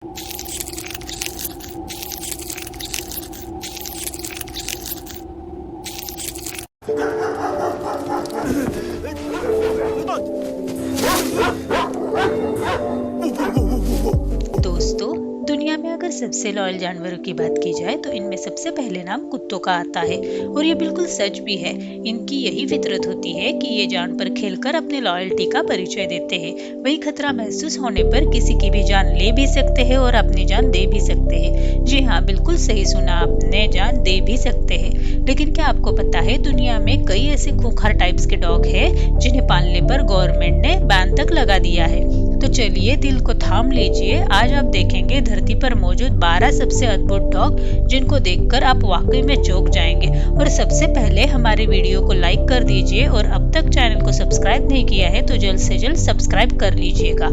दोस्तों, दुनिया में अगर सबसे लॉयल जानवरों की बात की जाए तो इनमें सबसे पहले नाम कुत्तों का आता है। और ये बिल्कुल सच भी है। इनकी यही फितरत होती है कि ये जान पर खेलकर अपने लॉयल्टी का परिचय देते हैं। वही खतरा महसूस होने पर किसी की भी जान ले भी सकते हैं और अपनी जान दे भी सकते हैं। जी हाँ, बिल्कुल सही सुना आपने, जान दे भी सकते हैं। लेकिन क्या आपको पता है, दुनिया में कई ऐसे खूंखार टाइप्स के डॉग हैं जिन्हें पालने पर गवर्नमेंट ने बैन तक लगा दिया है। तो चलिए दिल को थाम लीजिए, आज आप देखेंगे धरती पर मौजूद 12 सबसे अद्भुत डॉग जिनको देखकर आप वाकई में चौंक जाएंगे। और सबसे पहले हमारे वीडियो को लाइक कर दीजिए और अब तक चैनल को सब्सक्राइब नहीं किया है तो जल्द से जल्द सब्सक्राइब कर लीजिएगा।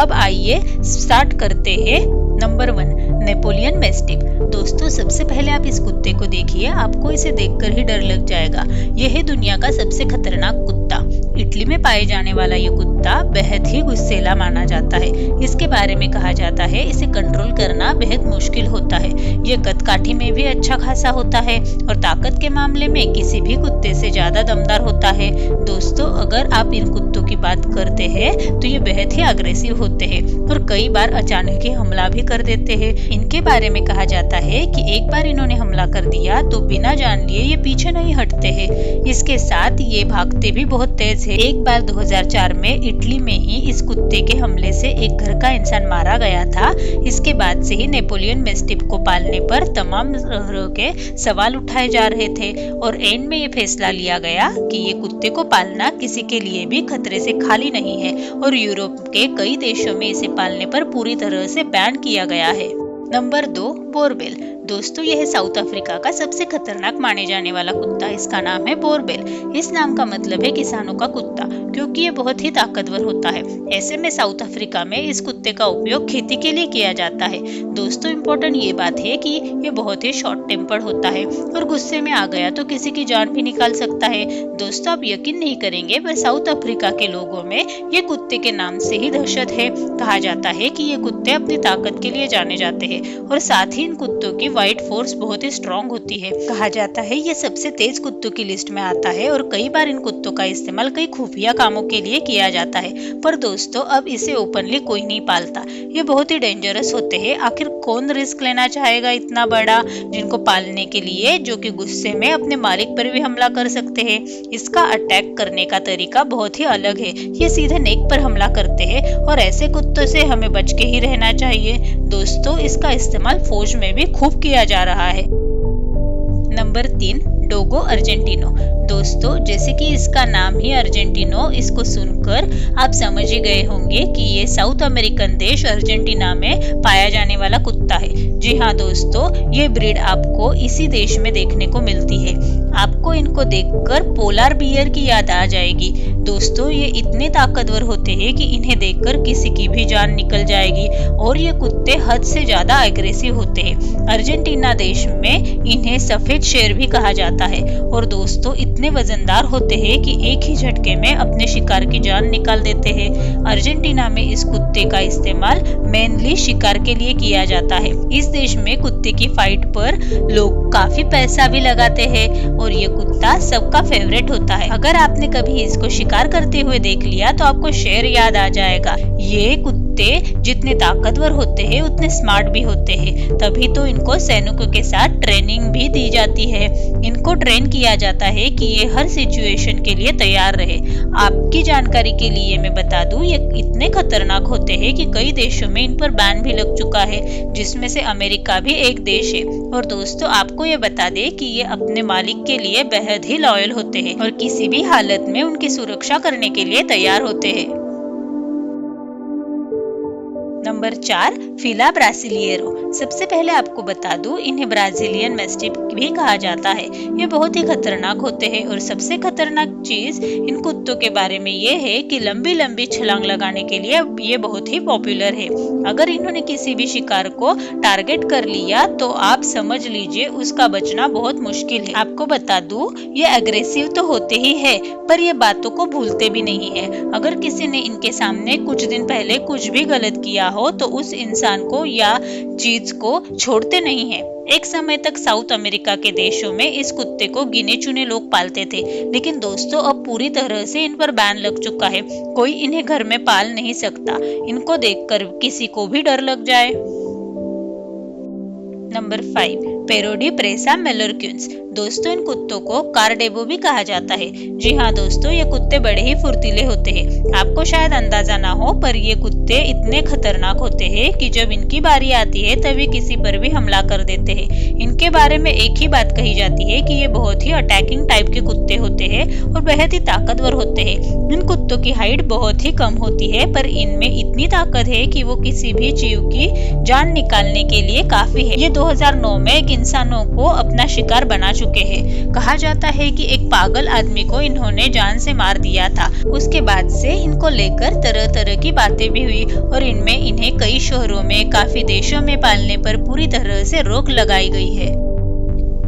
अब आइए स्टार्ट करते हैं। Number 1, Napoleon mastiff. दोस्तों, सबसे पहले आप इस कुत्ते को देखिए, आपको इसे देखकर ही डर लग जाएगा। यह है दुनिया का सबसे खतरनाक कुत्ता। इटली में पाए जाने वाला ये कुत्ता बेहद ही गुस्सैला माना जाता है। इसके बारे में कहा जाता है इसे कंट्रोल करना बेहद मुश्किल होता है। ये कदकाठी में भी अच्छा खासा होता है और ताकत के मामले में किसी भी कुत्ते से ज्यादा दमदार होता है। दोस्तों, अगर आप इन कुत्तों की बात करते हैं तो ये बेहद ही अग्रेसिव होते हैं और कई बार अचानक ही हमला भी कर देते हैं। इनके बारे में कहा जाता है कि एक बार इन्होंने हमला कर दिया तो बिना जान लिए ये पीछे नहीं हटते हैं। इसके साथ ये भागते भी बहुत तेज है। एक बार 2004 में इटली में ही इस कुत्ते के हमले से एक घर का इंसान मारा गया था। इसके बाद से ही नेपोलियन मैस्टिफ को पालने पर तमाम तरह के सवाल उठाए जा रहे थे और एंड में ये फैसला लिया गया कि ये कुत्ते को पालना किसी के लिए भी खतरे से खाली नहीं है और यूरोप के कई देशों में इसे पालने पर पूरी तरह से बैन किया गया है। Number 2, borewell. दोस्तों, यह साउथ अफ्रीका का सबसे खतरनाक माने जाने वाला कुत्ता। इसका नाम है बोरबेल। इस नाम का मतलब है किसानों का कुत्ता, क्योंकि ये बहुत ही ताकतवर होता है। ऐसे में साउथ अफ्रीका में इस कुत्ते का उपयोग खेती के लिए किया जाता है। दोस्तों, इम्पोर्टेंट ये बात है कि ये बहुत ही शॉर्ट टेम्पर्ड होता है और गुस्से में आ गया तो किसी की जान भी निकाल सकता है। दोस्तों, आप यकीन नहीं करेंगे पर साउथ अफ्रीका के लोगों में ये कुत्ते के नाम से ही दहशत है। कहा जाता है कि ये कुत्ते अपनी ताकत के लिए जाने जाते हैं और साथ ही इन कुत्तों की वाइट फोर्स बहुत ही स्ट्रॉन्ग होती है। कहा जाता है ये सबसे तेज कुत्तों की लिस्ट में आता है और कई बार इन कुत्तों का इस्तेमाल कई खुफिया कामों के लिए किया जाता है। पर दोस्तों, अब इसे ओपनली कोई नहीं पालता। ये बहुत ही डेंजरस होते हैं। आखिर कौन रिस्क लेना चाहेगा इतना बड़ा जिनको पालने के लिए, जो कि गुस्से में अपने मालिक पर भी हमला कर सकते हैं। इसका अटैक करने का तरीका बहुत ही अलग है। ये सीधे नेक पर हमला करते हैं और ऐसे कुत्तों से हमें बच के ही रहना चाहिए। दोस्तों, इसका इस्तेमाल फौज में भी खूब किया जा रहा है। Number 3, Dogo Argentino. दोस्तों, जैसे कि इसका नाम ही अर्जेंटिनो, इसको सुनकर आप समझ ही गए होंगे कि ये साउथ अमेरिकन देश अर्जेंटीना में पाया जाने वाला कुत्ता है। जी हाँ दोस्तों, ये ब्रीड आपको इसी देश में देखने को मिलती है। आपको इनको देखकर पोलार बियर की याद आ जाएगी। दोस्तों, ये इतने ताकतवर होते हैं कि इन्हें देखकर किसी की भी जान निकल जाएगी और ये कुत्ते हद से ज्यादा एग्रेसिव होते हैं। अर्जेंटीना देश में इन्हें सफेद शेर भी कहा जाता है और दोस्तों, इतने वजनदार होते हैं कि एक ही झटके में अपने शिकार की जान निकाल देते हैं। अर्जेंटीना में इस कुत्ते का इस्तेमाल मेनली शिकार के लिए किया जाता है। इस देश में कुत्ते की फाइट पर लोग काफी पैसा भी लगाते हैं और ये कुत्ता सबका फेवरेट होता है। अगर आपने कभी इसको शिकार करते हुए देख लिया तो आपको शेर याद आ जाएगा। ये कुत्ते जितने ताकतवर होते हैं उतने स्मार्ट भी होते हैं, तभी तो इनको सैनिकों के साथ ट्रेनिंग भी दी जाती है। इनको ट्रेन किया जाता है कि ये हर सिचुएशन के लिए तैयार रहे। आपकी जानकारी के लिए मैं बता दूं, ये इतने खतरनाक होते हैं कि कई देशों में इन पर बैन भी लग चुका है, जिसमें से अमेरिका भी एक देश है। और दोस्तों, आपको ये बता दें कि ये अपने मालिक के लिए बेहद ही लॉयल होते हैं और किसी भी हालत में उनकी सुरक्षा करने के लिए तैयार होते हैं। नंबर 4, फिला ब्रासिलिएरो। सबसे पहले आपको बता दूं, इन्हें ब्राजीलियन मैस्टिफ भी कहा जाता है। ये बहुत ही खतरनाक होते हैं और सबसे खतरनाक चीज इन कुत्तों के बारे में ये है कि लंबी लंबी छलांग लगाने के लिए ये बहुत ही पॉपुलर है। अगर इन्होंने किसी भी शिकार को टारगेट कर लिया तो आप समझ लीजिए उसका बचना बहुत मुश्किल है। आपको बता दूं, ये एग्रेसिव तो होते ही है पर ये बातों को भूलते भी नहीं है। अगर किसी ने इनके सामने कुछ दिन पहले कुछ भी गलत किया हो तो उस इंसान को या चीज को छोड़ते नहीं है। एक समय तक साउथ अमेरिका के देशों में इस कुत्ते को गिने चुने लोग पालते थे, लेकिन दोस्तों अब पूरी तरह से इन पर बैन लग चुका है। कोई इन्हें घर में पाल नहीं सकता, इनको देखकर किसी को भी डर लग जाए। नंबर 5, पेरोडी प्रेसा मेलरक्यून्स। दोस्तों इन कुत्तों को कार्डेबो भी कहा जाता है। जी हाँ दोस्तों, ये कुत्ते बड़े ही फुर्तीले होते हैं। आपको शायद अंदाजा ना हो, पर ये कुत्ते इतने खतरनाक होते हैं कि जब इनकी बारी आती है तभी किसी पर भी हमला कर देते हैं। इनके बारे में एक ही बात कही जाती है कि ये बहुत ही अटैकिंग टाइप के कुत्ते होते हैं और बेहद ही ताकतवर होते हैं। इन कुत्तों की हाइट बहुत ही कम होती है, पर इनमें इतनी ताकत है कि वो किसी भी जीव की जान निकालने के लिए काफी है। ये 2009 में एक इंसानों को अपना शिकार बना चुके हैं। कहा जाता है कि एक पागल आदमी को इन्होंने जान से मार दिया था। उसके बाद से इनको लेकर तरह तरह की बातें भी हुई और इनमें इन्हें कई शहरों में, काफी देशों में पालने पर पूरी तरह से रोक लगाई गई है।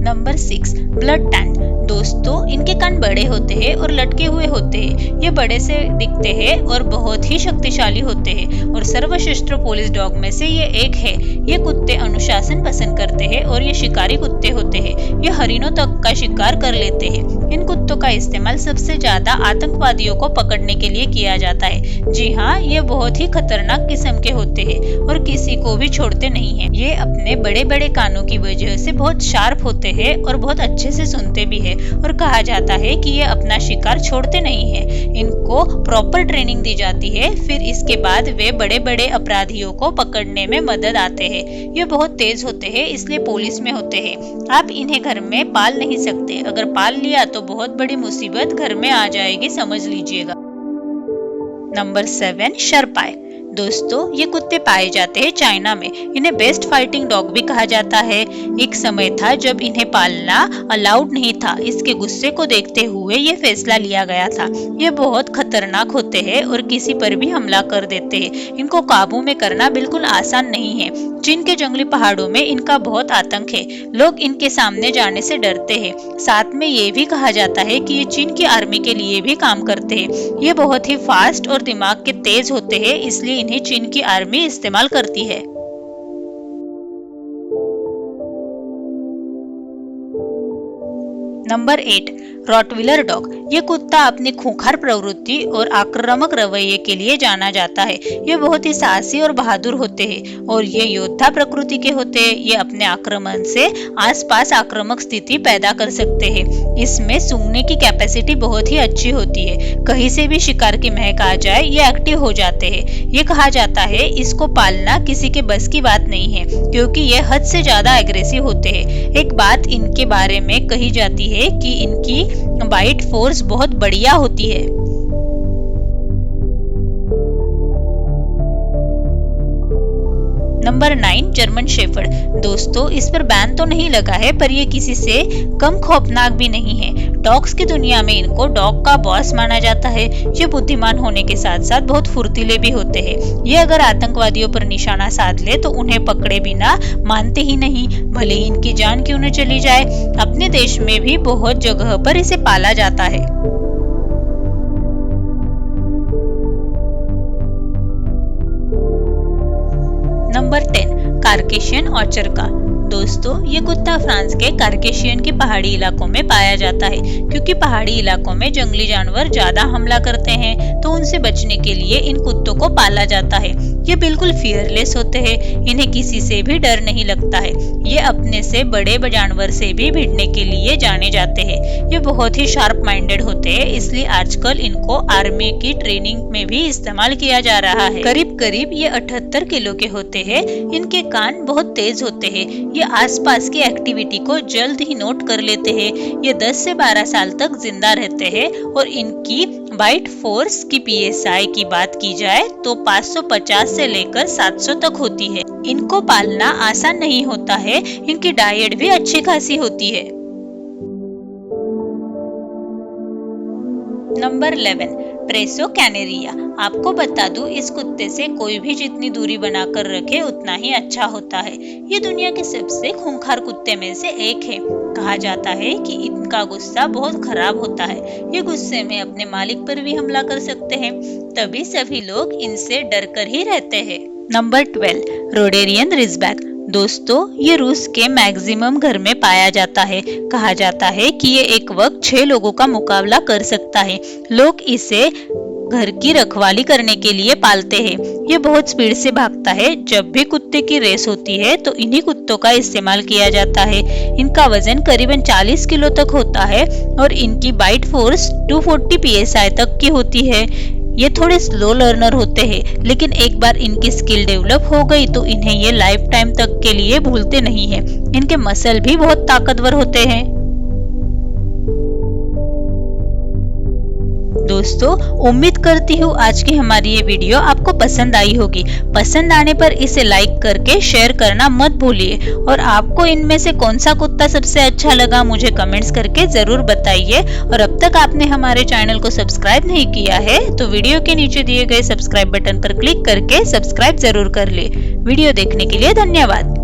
Number 6, blood tent. दोस्तों इनके कान बड़े होते हैं और लटके हुए होते हैं। ये बड़े से दिखते हैं और बहुत ही शक्तिशाली होते हैं और सर्वश्रेष्ठ पुलिस डॉग में से ये एक है। ये कुत्ते अनुशासन पसंद करते हैं और ये शिकारी कुत्ते होते हैं। ये हरिनों तक का शिकार कर लेते हैं। इन कुत्तों का इस्तेमाल सबसे ज्यादा आतंकवादियों को पकड़ने के लिए किया जाता है। जी हाँ, ये बहुत ही खतरनाक किस्म के होते हैं और किसी को भी छोड़ते नहीं है। ये अपने बड़े बड़े कानों की वजह से बहुत शार्प होते हैं और बहुत अच्छे से सुनते भी है और कहा जाता है कि ये अपना शिकार छोड़ते नहीं है। इनको प्रॉपर ट्रेनिंग दी जाती है, फिर इसके बाद वे बड़े बड़े अपराधियों को पकड़ने में मदद आते हैं। ये बहुत तेज होते हैं, इसलिए पुलिस में होते हैं। आप इन्हें घर में पाल नहीं सकते। अगर पाल लिया तो बहुत बड़ी मुसीबत घर में आ जाएगी, समझ लीजिएगा। नंबर 7, शरपाई। दोस्तों ये कुत्ते पाए जाते हैं चाइना में। इन्हें बेस्ट फाइटिंग डॉग भी कहा जाता है। एक समय था जब इन्हें पालना अलाउड नहीं था। इसके गुस्से को देखते हुए ये फैसला लिया गया था। ये बहुत खतरनाक होते हैं और किसी पर भी हमला कर देते हैं। इनको काबू में करना बिल्कुल आसान नहीं है। चीन के जंगली पहाड़ों में इनका बहुत आतंक है। लोग इनके सामने जाने से डरते हैं। साथ में ये भी कहा जाता है कि ये चीन की आर्मी के लिए भी काम करते हैं। ये बहुत ही फास्ट और दिमाग के तेज होते हैं, इसलिए इन्हें चीन की आर्मी इस्तेमाल करती है। Number 8, Rottweiler dog. ये कुत्ता अपनी खूंखार प्रवृत्ति और आक्रामक रवैये के लिए जाना जाता है। ये बहुत ही साहसी और बहादुर होते हैं और ये योद्धा प्रकृति के होते हैं। ये अपने आक्रमण से आसपास आक्रामक स्थिति पैदा कर सकते हैं। इसमें सूंघने की कैपेसिटी बहुत ही अच्छी होती है। कहीं से भी शिकार की महक आ जाए ये एक्टिव हो जाते हैं। ये कहा जाता है इसको पालना किसी के बस की बात नहीं है, क्योंकि ये हद से ज्यादा एग्रेसिव होते हैं। एक बात इनके बारे में कही जाती है कि इनकी बाइट फोर्स बहुत बढ़िया होती है। Number 9, German shepherd. दोस्तों इस पर बैन तो नहीं लगा है, पर ये किसी से कम खौफनाक भी नहीं है। डॉग्स की दुनिया में इनको डॉग का बॉस माना जाता है। ये बुद्धिमान होने के साथ साथ बहुत फुर्तीले भी होते हैं। ये अगर आतंकवादियों पर निशाना साध ले तो उन्हें पकड़े बिना मानते ही नहीं, भले ही इनकी जान क्यों न चली जाए। अपने देश में भी बहुत जगह पर इसे पाला जाता है। नंबर 10, कार्केशियन ऑर्चरका। दोस्तों ये कुत्ता फ्रांस के कार्केशियन के पहाड़ी इलाकों में पाया जाता है। क्योंकि पहाड़ी इलाकों में जंगली जानवर ज्यादा हमला करते हैं, तो उनसे बचने के लिए इन कुत्तों को पाला जाता है। ये बिल्कुल फियरलेस होते हैं। इन्हें किसी से भी डर नहीं लगता है। ये अपने से बड़े जानवर से भी भिड़ने के लिए जाने जाते हैं। ये बहुत ही शार्प माइंडेड होते हैं, इसलिए आजकल इनको आर्मी की ट्रेनिंग में भी इस्तेमाल किया जा रहा है। करीब करीब ये 78 किलो के होते हैं। इनके कान बहुत तेज होते हैं। ये आसपास की एक्टिविटी को जल्द ही नोट कर लेते हैं। ये 10 से 12 साल तक जिंदा रहते हैं और इनकी बाइट फोर्स की PSI की बात की जाए तो 550 से लेकर 700 तक होती है। इनको पालना आसान नहीं होता है। इनकी डाइट भी अच्छी खासी होती है। Number 11, Presa Canario. आपको बता दूं, इस कुत्ते से कोई भी जितनी दूरी बनाकर रखे उतना ही अच्छा होता है। ये दुनिया के सबसे खूंखार कुत्ते में से एक है। कहा जाता है कि इनका गुस्सा बहुत खराब होता है। ये गुस्से में अपने मालिक पर भी हमला कर सकते हैं, तभी सभी लोग इनसे डरकर ही रहते हैं। Number 12 Rhodesian Ridgeback. दोस्तों, ये रूस के मैक्सिमम घर में पाया जाता है। कहा जाता है कि ये एक वक्त 6 लोगों का मुकाबला कर सकता है। लोग इसे घर की रखवाली करने के लिए पालते हैं। ये बहुत स्पीड से भागता है। जब भी कुत्ते की रेस होती है तो इन्हीं कुत्तों का इस्तेमाल किया जाता है। इनका वजन करीबन 40 किलो तक होता है और इनकी बाइट फोर्स 240 psi तक की होती है। ये थोड़े स्लो लर्नर होते हैं, लेकिन एक बार इनकी स्किल डेवलप हो गई तो इन्हें ये लाइफ टाइम तक के लिए भूलते नहीं है। इनके मसल भी बहुत ताकतवर होते हैं। दोस्तों, उम्मीद करती हूँ आज की हमारी ये वीडियो आपको पसंद आई होगी। पसंद आने पर इसे लाइक करके शेयर करना मत भूलिए और आपको इनमें से कौन सा कुत्ता सबसे अच्छा लगा मुझे कमेंट्स करके जरूर बताइए। और अब तक आपने हमारे चैनल को सब्सक्राइब नहीं किया है तो वीडियो के नीचे दिए गए सब्सक्राइब बटन पर क्लिक करके सब्सक्राइब जरूर कर ले। वीडियो देखने के लिए धन्यवाद।